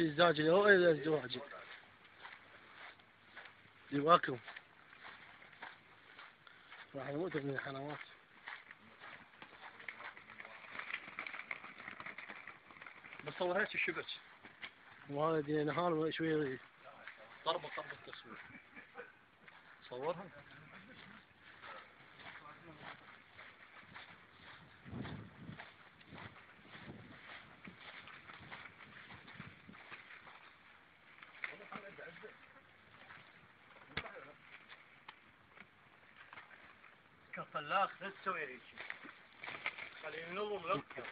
الزاجل هو الزواجل يواكم راح يموت من الحنوات. بس صورت الشبك وهذا نهار شوي طربة التصوير صورها. كفلاخ لا تسوي هيك خليه ينظم لك.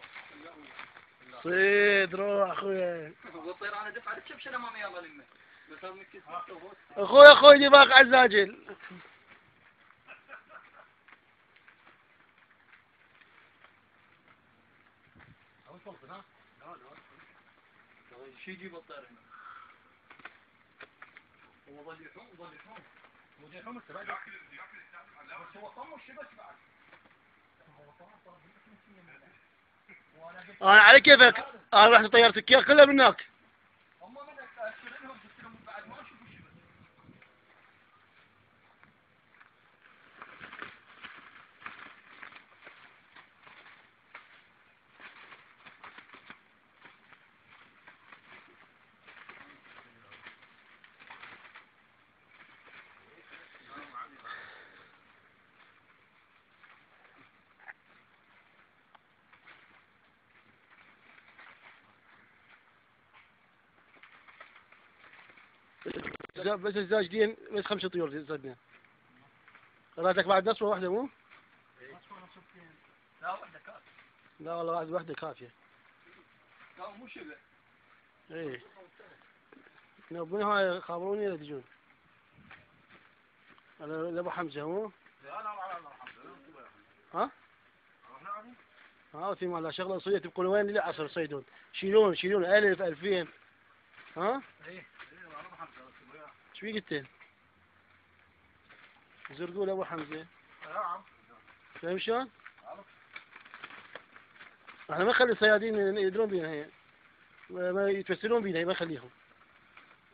صيد روح اخويا. والطير انا دفع على الشبشة الامامية يلا لمه بس هذا مكس اخوي دي باق عزاجل. شو يجيب الطير هنا؟ هو ظل يحوم بس بعد بس هو طم الشبك بعد. انا على كيفك انا رحت طيرتك اياه كلها من هناك. هم من اشترينهم قلت لهم بعد ما اشوف الشبك. بس الزاجدين بس 5 طيور زدنا. راتك بعد نصفة واحدة مو؟ لا واحدة كافية. لا والله واحدة كافية. لا مو شبه. ايه. من هاي خابروني ولا تجون؟ انا لابو حمزة مو؟ ها؟ ها في مال شغلة صيد تبقون وين لي عصر صيدون شيلون 1000 2000 ها؟ ايه ايش في قلت؟ زرقوا ابو حمزة. نعم. فاهم شلون؟ احنا ما نخلي الصيادين يدرون بينا هي ما يتفسرون بينا ما نخليهم.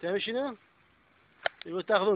فاهم شنو؟ يقول تاخذون